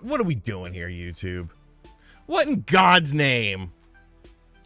What are we doing here, YouTube? What in God's name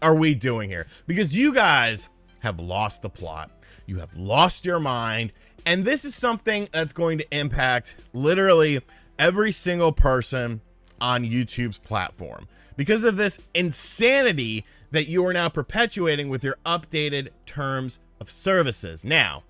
are we doing here? Because you guys have lost the plot. You have lost your mind. And this is something that's going to impact literally every single person on YouTube's platform because of this insanity that you are now perpetuating with your updated terms of services. Now,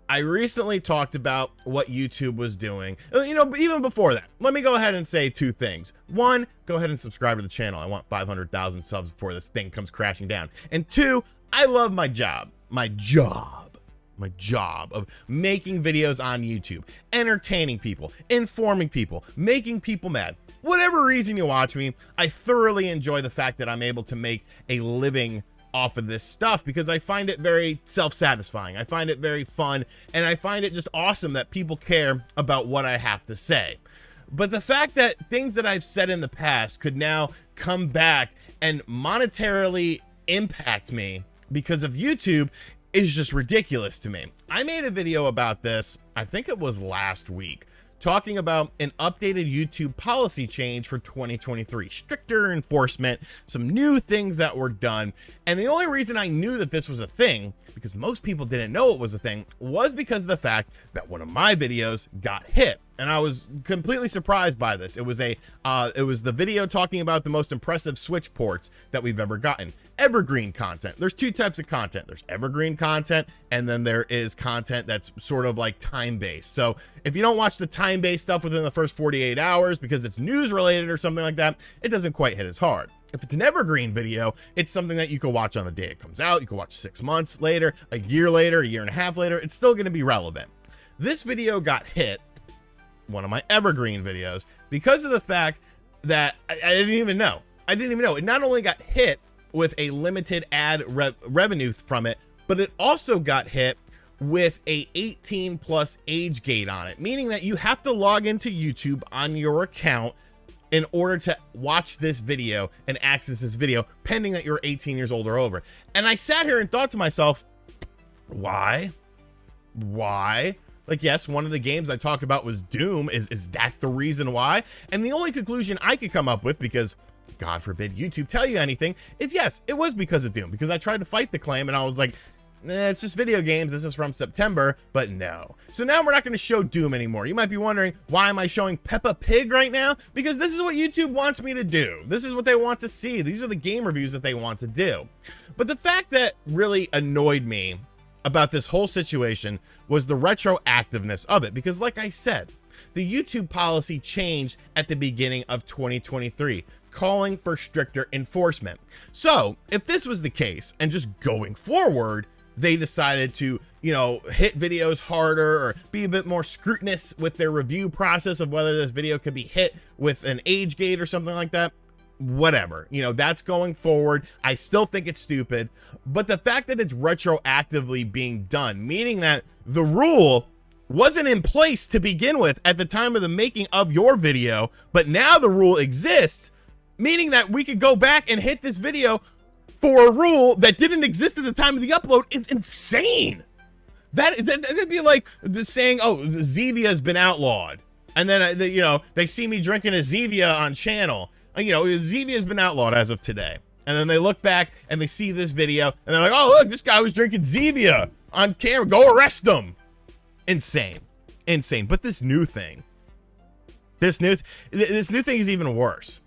I recently talked about what YouTube was doing, but even before that, let me go ahead and say two things. One, go ahead and subscribe to the channel. I want 500,000 subs before this thing comes crashing down. And two, I love my job of making videos on YouTube, entertaining people, informing people, making people mad. Whatever reason you watch me, I thoroughly enjoy the fact that I'm able to make a living off of this stuff because I find it very self-satisfying. I find it very fun, and I find it just awesome that people care about what I have to say. But the fact that things that I've said in the past could now come back and monetarily impact me because of YouTube is just ridiculous to me. I made a video about this, I think it was last week, talking about an updated YouTube policy change for 2023, stricter enforcement, some new things that were done. And the only reason I knew that this was a thing, because most people didn't know it was a thing, was because of the fact that one of my videos got hit. And I was completely surprised by this. It was the video talking about the most impressive Switch ports that we've ever gotten. Evergreen content. There's two types of content. There's evergreen content, and then there is content that's sort of like time-based. So if you don't watch the time-based stuff within the first 48 hours because it's news-related or something like that, it doesn't quite hit as hard. If it's an evergreen video, it's something that you can watch on the day it comes out. You can watch 6 months later, a year later, a year and a half later. It's still going to be relevant. This video got hit, one of my evergreen videos, because of the fact that I didn't even know. It not only got hit with a limited ad revenue from it, but it also got hit with a 18 plus age gate on it, meaning that you have to log into YouTube on your account in order to watch this video and access this video, pending that you're 18 years old or over. And I sat here and thought to myself, why? Like, yes, one of the games I talked about was Doom. Is that the reason why? And the only conclusion I could come up with, because God forbid YouTube tell you anything, is yes, it was because of Doom, because I tried to fight the claim and I was like, it's just video games. This is from September, but no. So now we're not going to show Doom anymore. You might be wondering, why am I showing Peppa Pig right now? Because this is what YouTube wants me to do. This is what they want to see. These are the game reviews that they want to do. But the fact that really annoyed me about this whole situation was the retroactiveness of it. Because like I said, the YouTube policy changed at the beginning of 2023, calling for stricter enforcement. So if this was the case, and just going forward, they decided to, hit videos harder or be a bit more scrutinous with their review process of whether this video could be hit with an age gate or something like that, whatever, that's going forward. I still think it's stupid, but the fact that it's retroactively being done, meaning that the rule wasn't in place to begin with at the time of the making of your video, but now the rule exists, meaning that we could go back and hit this video for a rule that didn't exist at the time of the upload. It's insane. That'd be like saying, oh, Zevia has been outlawed. And then, they see me drinking a Zevia on channel. Zevia has been outlawed as of today. And then they look back and they see this video and they're like, oh, look, this guy was drinking Zevia on camera. Go arrest him. Insane. But this new thing is even worse,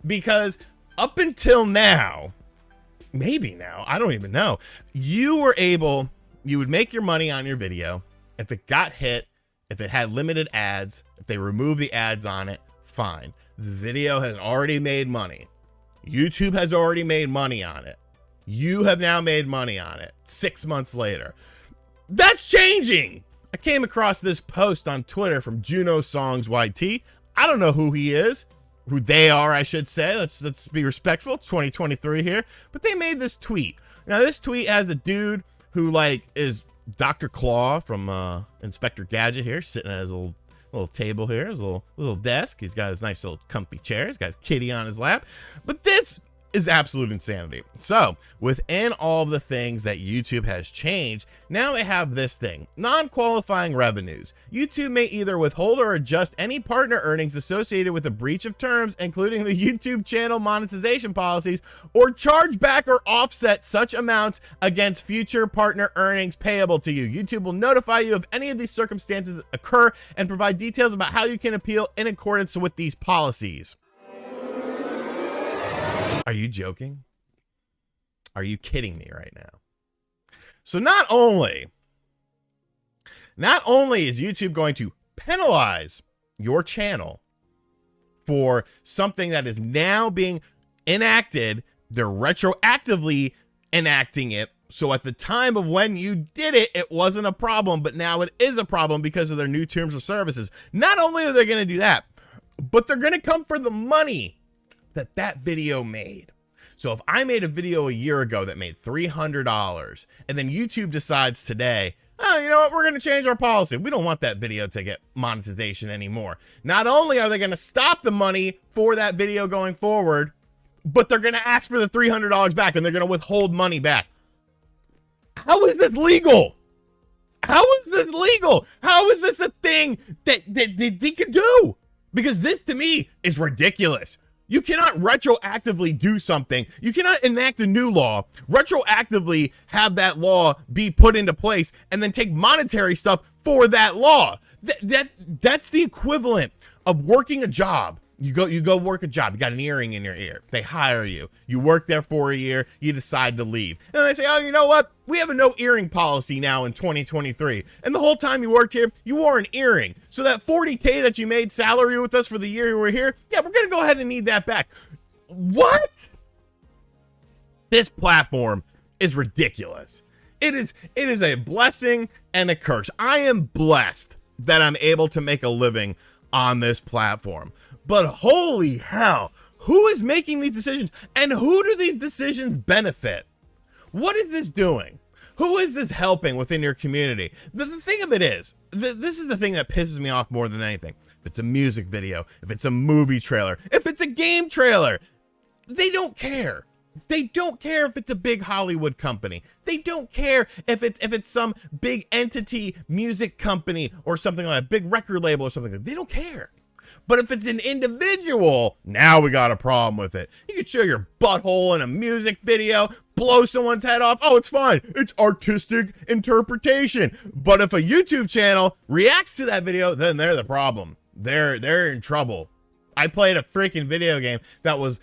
because up until now, maybe now, I don't even know, you would make your money on your video. If it got hit, if it had limited ads, if they removed the ads on it, fine. The video has already made money. YouTube has already made money on it. You have now made money on it 6 months later. That's changing. I came across this post on Twitter from Juno Songs YT. I don't know who he is, who they are, I should say. Let's be respectful. It's 2023 here. But they made this tweet. Now, this tweet has a dude who, is Dr. Claw from Inspector Gadget here, sitting at his little table here, his little desk. He's got his nice little comfy chair. He's got his kitty on his lap. But this is absolute insanity. So within all of the things that YouTube has changed, now they have this thing, non-qualifying revenues. YouTube may either withhold or adjust any partner earnings associated with a breach of terms, including the YouTube channel monetization policies, or charge back or offset such amounts against future partner earnings payable to you. YouTube will notify you if any of these circumstances occur and provide details about how you can appeal in accordance with these policies. Are you joking? Are you kidding me right now? So not only is YouTube going to penalize your channel for something that is now being enacted, they're retroactively enacting it. So at the time of when you did it, it wasn't a problem, but now it is a problem because of their new terms of services. Not only are they going to do that, but they're going to come for the money that video made. So if I made a video a year ago that made $300 and then YouTube decides today, oh, you know what, we're going to change our policy. We don't want that video to get monetization anymore. Not only are they going to stop the money for that video going forward, but they're going to ask for the $300 back and they're going to withhold money back. How is this legal? How is this legal? How is this a thing that they could do? Because this to me is ridiculous. You cannot retroactively do something. You cannot enact a new law, retroactively have that law be put into place, and then take monetary stuff for that law. That's the equivalent of working a job. You go work a job. You got an earring in your ear. They hire you. You work there for a year. You decide to leave. And they say, oh, you know what? We have a no earring policy now in 2023. And the whole time you worked here, you wore an earring. So that $40K that you made salary with us for the year you were here, yeah, we're going to go ahead and need that back. What? This platform is ridiculous. It is a blessing and a curse. I am blessed that I'm able to make a living on this platform. But holy hell, who is making these decisions and who do these decisions benefit? What is this doing? Who is this helping within your community? The thing of it is, this is the thing that pisses me off more than anything. If it's a music video, if it's a movie trailer, if it's a game trailer, they don't care. They don't care if it's a big Hollywood company. They don't care if it's some big entity music company or something like a big record label or something like that. They don't care. But if it's an individual, now we got a problem with it. You can show your butthole in a music video, blow someone's head off. Oh, it's fine. It's artistic interpretation. But if a YouTube channel reacts to that video, then they're the problem. They're in trouble. I played a freaking video game that was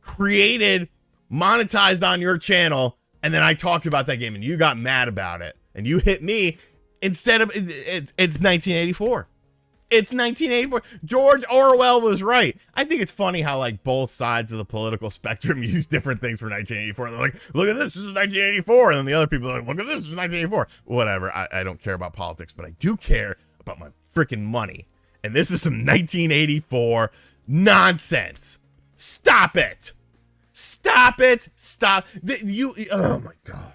created, monetized on your channel, and then I talked about that game and you got mad about it. And you hit me instead of, it's 1984. It's 1984. George Orwell was right. I think it's funny how like both sides of the political spectrum use different things for 1984. They're like, look at this is 1984. And then the other people are like, look at this is 1984. Whatever. I don't care about politics, but I do care about my freaking money. And this is some 1984 nonsense. Stop it. Stop it. Stop. Oh my God.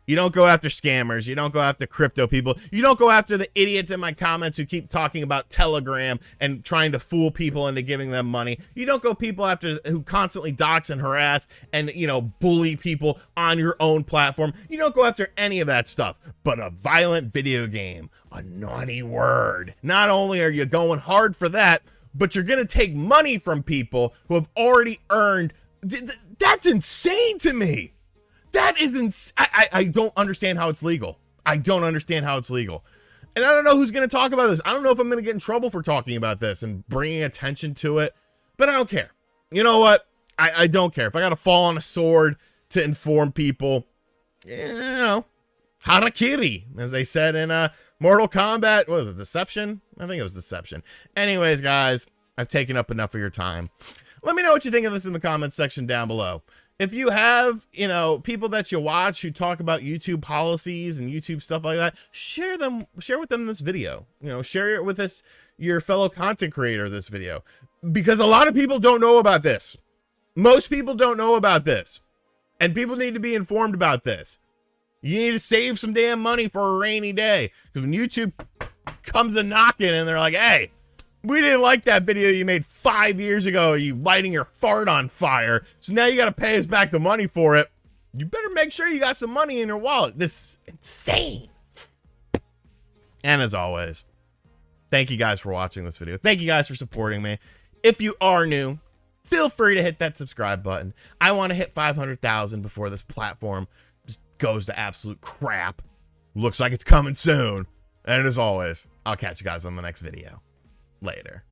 You don't go after scammers. You don't go after crypto people. You don't go after the idiots in my comments who keep talking about Telegram and trying to fool people into giving them money. You don't go people after who constantly dox and harass and, you know, bully people on your own platform. You don't go after any of that stuff. But a violent video game, a naughty word. Not only are you going hard for that, but you're going to take money from people who have already earned. That's insane to me. That is I don't understand how it's legal. I don't understand how it's legal. And I don't know who's going to talk about this. I don't know if I'm going to get in trouble for talking about this and bringing attention to it, but I don't care. You know what? I don't care. If I got to fall on a sword to inform people, you know, harakiri, as they said in Mortal Kombat. What was it, Deception? I think it was Deception. Anyways, guys, I've taken up enough of your time. Let me know what you think of this in the comments section down below. If you have, you know, people that you watch who talk about YouTube policies and YouTube stuff like that, share with them this video. You know, share it with your fellow content creator, this video, because a lot of people don't know about this. Most people don't know about this, and people need to be informed about this. You need to save some damn money for a rainy day, because when YouTube comes a knocking and they're like, hey, We didn't like that video you made 5 years ago, you lighting your fart on fire. So now you got to pay us back the money for it. You better make sure you got some money in your wallet. This is insane. And as always, thank you guys for watching this video. Thank you guys for supporting me. If you are new, feel free to hit that subscribe button. I want to hit 500,000 before this platform just goes to absolute crap. Looks like it's coming soon. And as always, I'll catch you guys on the next video. Later.